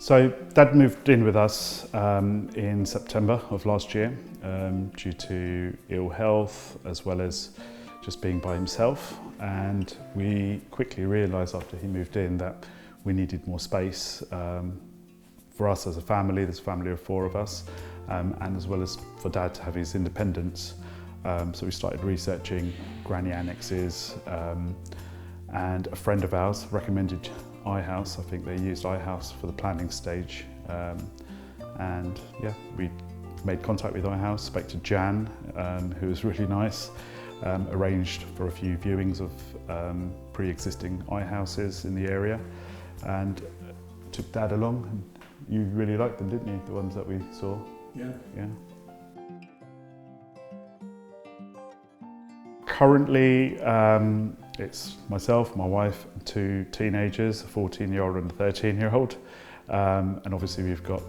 So Dad moved in with us in September of last year due to ill health as well as just being by himself, and we quickly realised after he moved in that we needed more space for us as a family. There's a family of 4 of us, and as well as for Dad to have his independence. So we started researching Granny Annexes, and a friend of ours recommended iHouse. I think they used iHouse for the planning stage, and yeah, we made contact with iHouse, spoke to Jan, who was really nice, arranged for a few viewings of pre-existing iHouses in the area, and took Dad along. And you really liked them, didn't you? The ones that we saw. Yeah. Yeah. Currently, it's myself, my wife, and 2 teenagers, a 14-year-old and a 13-year-old. And obviously we've got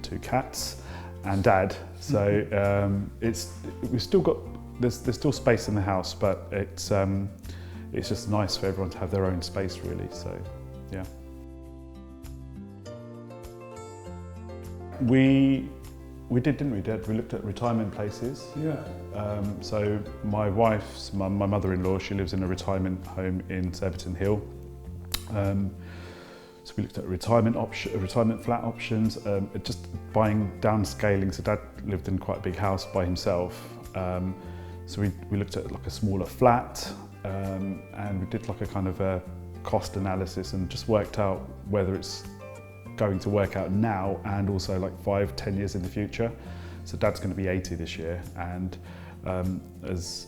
2 cats and Dad. So we've still got, there's still space in the house, but it's just nice for everyone to have their own space, really. So, yeah. We did, didn't we, Dad? We looked at retirement places. Yeah. So my wife's, my mother-in-law, she lives in a retirement home in Surbiton Hill. So we looked at retirement flat options, just buying downscaling. So Dad lived in quite a big house by himself. So we looked at like a smaller flat, and we did like a kind of a cost analysis and just worked out whether it's going to work out now and also like 5-10 years in the future. So Dad's going to be 80 this year, and as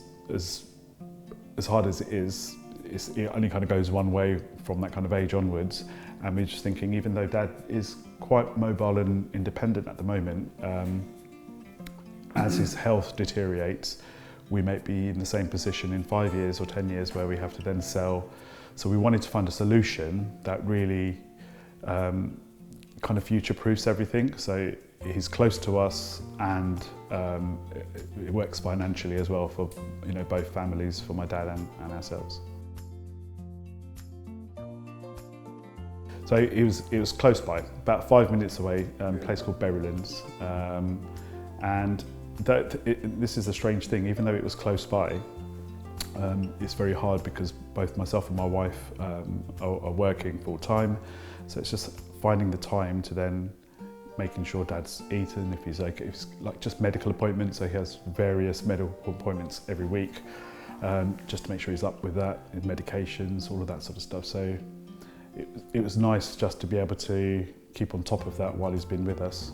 hard as it is, it only kind of goes one way from that kind of age onwards. And we're just thinking, even though Dad is quite mobile and independent at the moment, as his health deteriorates, we might be in the same position in 5 years or 10 years where we have to then sell. So we wanted to find a solution that really kind of future-proofs everything. So he's close to us, and it works financially as well for both families, for my dad and ourselves. So it was close by, about 5 minutes away, a place called Berrylands. And this is a strange thing, even though it was close by, it's very hard because both myself and my wife are working full time. So it's just finding the time to then making sure Dad's eaten, if he's okay, if it's like just medical appointments. So he has various medical appointments every week, just to make sure he's up with that, his medications, all of that sort of stuff. So it was nice just to be able to keep on top of that while he's been with us.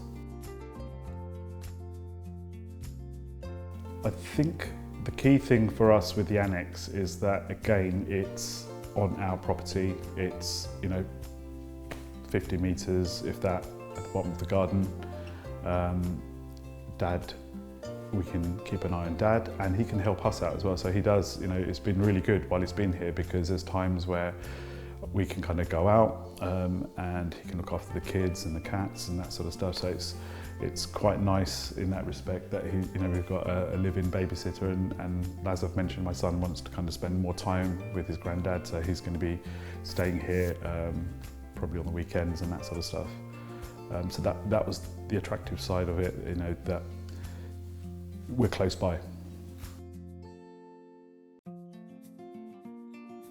I think the key thing for us with the annex is that, again, it's on our property. It's 50 metres, if that, at the bottom of the garden. Dad, we can keep an eye on Dad, and he can help us out as well. So he does, it's been really good while he's been here, because there's times where we can kind of go out and he can look after the kids and the cats and that sort of stuff. So it's quite nice in that respect that we've got a live-in babysitter, and as I've mentioned, my son wants to kind of spend more time with his granddad, so he's going to be staying here probably on the weekends and that sort of stuff. So that was the attractive side of it, that we're close by.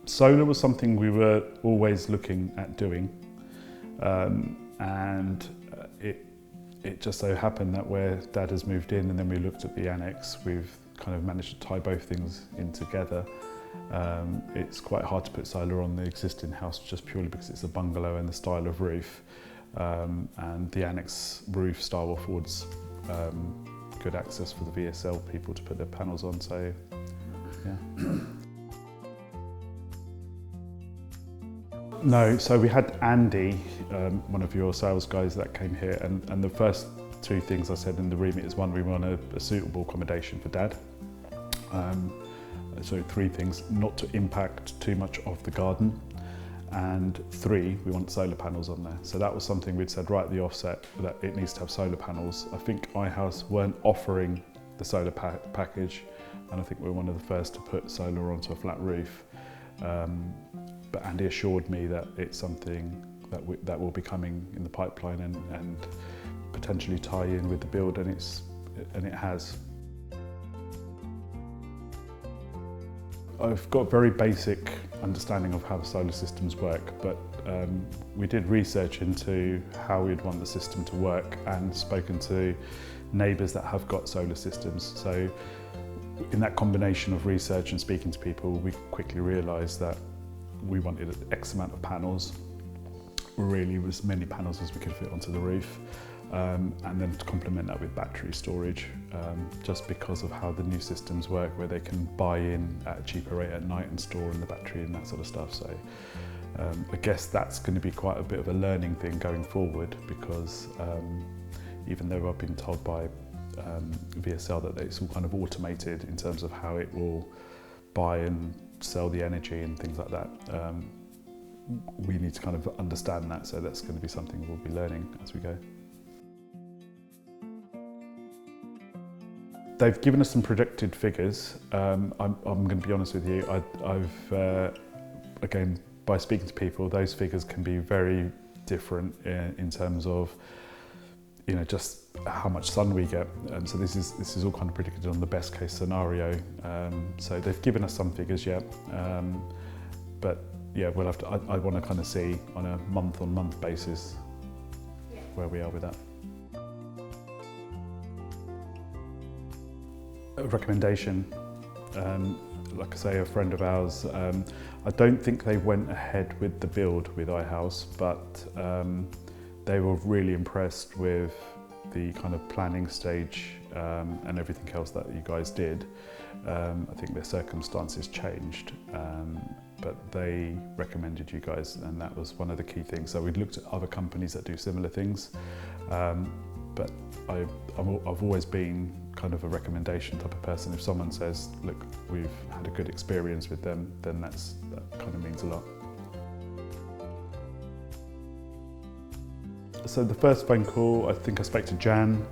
Solar was something we were always looking at doing, and it just so happened that where Dad has moved in and then we looked at the annex, we've kind of managed to tie both things in together. It's quite hard to put solar on the existing house just purely because it's a bungalow and the style of roof, and the annex roof style affords good access for the VSL people to put their panels on. So yeah. No, so we had Andy, one of your sales guys that came here, and the first 2 things I said in the remit is, 1, we want a suitable accommodation for Dad. So 3 things, not to impact too much of the garden, and 3, we want solar panels on there. So that was something we'd said right at the offset, that it needs to have solar panels. I think iHouse weren't offering the solar package, and I think we were one of the first to put solar onto a flat roof. But Andy assured me that it's something that will be coming in the pipeline and potentially tie in with the build, and it has. I've got a very basic understanding of how the solar systems work, but we did research into how we'd want the system to work and spoken to neighbours that have got solar systems. So in that combination of research and speaking to people, we quickly realised that we wanted X amount of panels, really as many panels as we could fit onto the roof, and then to complement that with battery storage, just because of how the new systems work, where they can buy in at a cheaper rate at night and store in the battery and that sort of stuff. So I guess that's going to be quite a bit of a learning thing going forward, because even though I've been told by VSL that it's all kind of automated in terms of how it will buy and sell the energy and things like that, we need to kind of understand that. So that's going to be something we'll be learning as we go. They've given us some projected figures. I'm going to be honest with you. I've again, by speaking to people, those figures can be very different in terms of, you know, just how much sun we get. So this is all kind of predicted on the best case scenario. So they've given us some figures yet, but yeah, we'll have to. I want to kind of see on a month-on-month basis where we are with that. A recommendation, like I say, a friend of ours, I don't think they went ahead with the build with iHouse, but they were really impressed with the kind of planning stage and everything else that you guys did. I think their circumstances changed, but they recommended you guys, and that was one of the key things. So we'd looked at other companies that do similar things, but I've always been kind of a recommendation type of person. If someone says, look, we've had a good experience with them, then that kind of means a lot. So the first phone call, I think I spoke to Jan.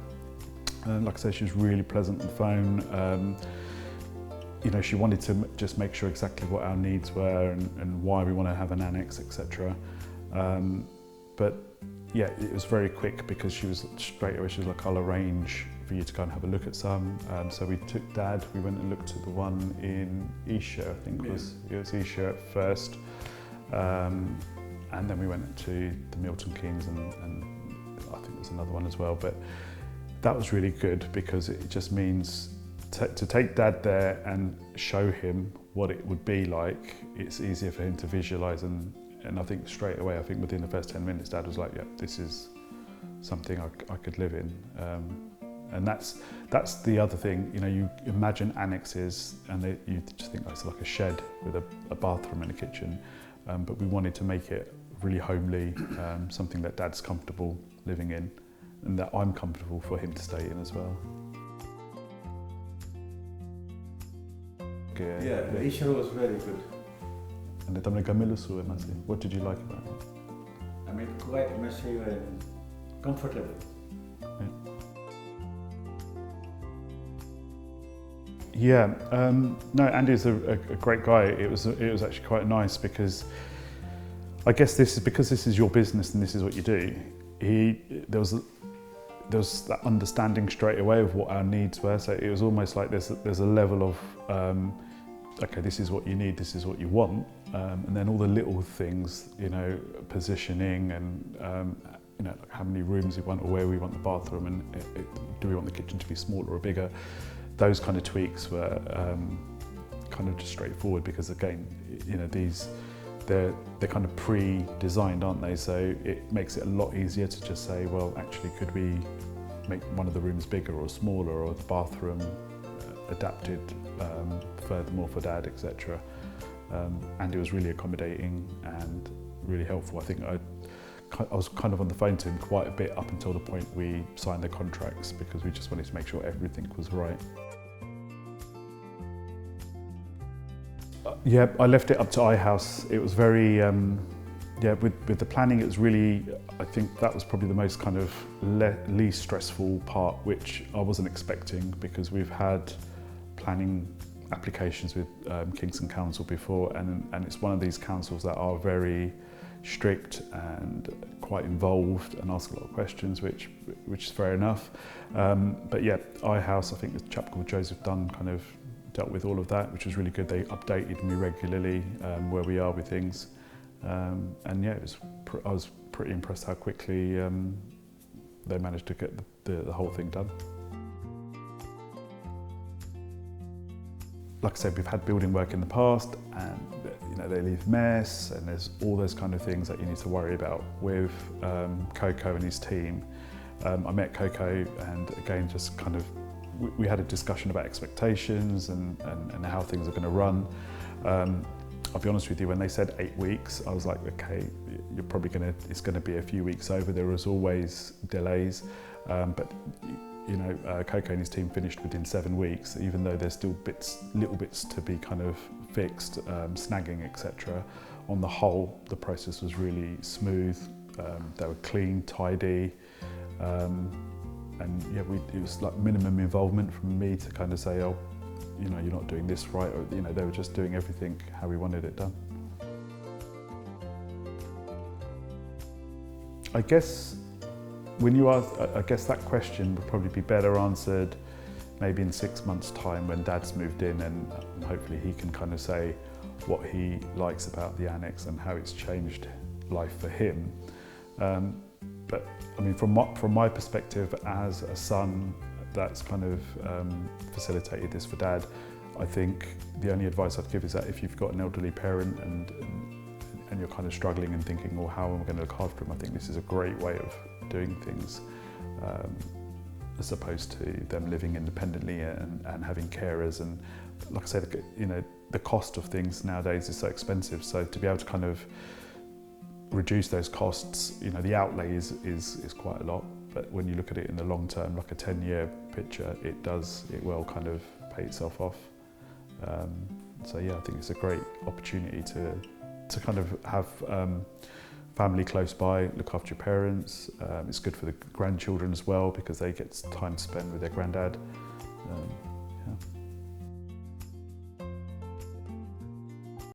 Like I said, she was really pleasant on the phone. You know, she wanted to just make sure exactly what our needs were and why we want to have an annex, etc. But yeah, it was very quick, because she was straight away, she was like, I'll arrange for you to go and have a look at some. So we took Dad, we went and looked at the one in Esher, I think it was Esher at first. And then we went to the Milton Keynes and I think there's another one as well. But that was really good, because it just means to take Dad there and show him what it would be like. It's easier for him to visualise, and I think straight away, I think within the first 10 minutes, Dad was like, yeah, this is something I could live in. And that's the other thing, you know, you imagine annexes and you just think, oh, it's like a shed with a bathroom and a kitchen. But we wanted to make it really homely, something that Dad's comfortable living in and that I'm comfortable for him to stay in as well. Yeah, the Esher was very good. And what did you like about it? I mean, quite immersive and comfortable. Yeah, no, Andy's a great guy. It was actually quite nice, because I guess because this is your business and this is what you do. There was that understanding straight away of what our needs were. So it was almost like there's a level of okay, this is what you need, this is what you want, and then all the little things, you know, positioning and you know, like how many rooms we want or where we want the bathroom, and do we want the kitchen to be smaller or bigger. Those kind of tweaks were kind of just straightforward, because again, you know, they're kind of pre-designed, aren't they? So it makes it a lot easier to just say, well, actually, could we make one of the rooms bigger or smaller, or the bathroom adapted furthermore for Dad, etc. And it was really accommodating and really helpful. I think I was kind of on the phone to him quite a bit up until the point we signed the contracts, because we just wanted to make sure everything was right. Yeah, I left it up to iHouse. It was very, yeah, with the planning, it was really, I think that was probably the most kind of least stressful part, which I wasn't expecting, because we've had planning applications with Kingston Council before, and it's one of these councils that are very strict and quite involved and ask a lot of questions, which is fair enough. But yeah, iHouse, I think a chap called Joseph Dunn kind of dealt with all of that, which was really good. They updated me regularly where we are with things. And yeah, I was pretty impressed how quickly they managed to get the whole thing done. Like I said, we've had building work in the past, and they leave mess, and there's all those kind of things that you need to worry about. With Coco and his team, I met Coco, and again, just kind of we had a discussion about expectations and how things are going to run. I'll be honest with you, when they said 8 weeks, I was like, okay, it's going to be a few weeks over. There was always delays, but Coco and his team finished within 7 weeks, even though there's still little bits to be kind of fixed, snagging, etc. On the whole, the process was really smooth. They were clean, tidy, and yeah, it was like minimum involvement from me to kind of say, oh, you're not doing this right, or they were just doing everything how we wanted it done. I guess when you ask, I guess that question would probably be better answered maybe in 6 months' time when Dad's moved in, and hopefully he can kind of say what he likes about the annex and how it's changed life for him. But I mean, from my perspective as a son that's kind of facilitated this for Dad, I think the only advice I'd give is that if you've got an elderly parent and you're kind of struggling and thinking, well, how am I going to look after him? I think this is a great way of doing things, as opposed to them living independently and having carers. And like I said, the cost of things nowadays is so expensive. So to be able to kind of reduce those costs, the outlay is quite a lot. But when you look at it in the long term, like a 10-year picture, it will kind of pay itself off. So yeah, I think it's a great opportunity to kind of have family close by, look after your parents. It's good for the grandchildren as well because they get time to spend with their granddad.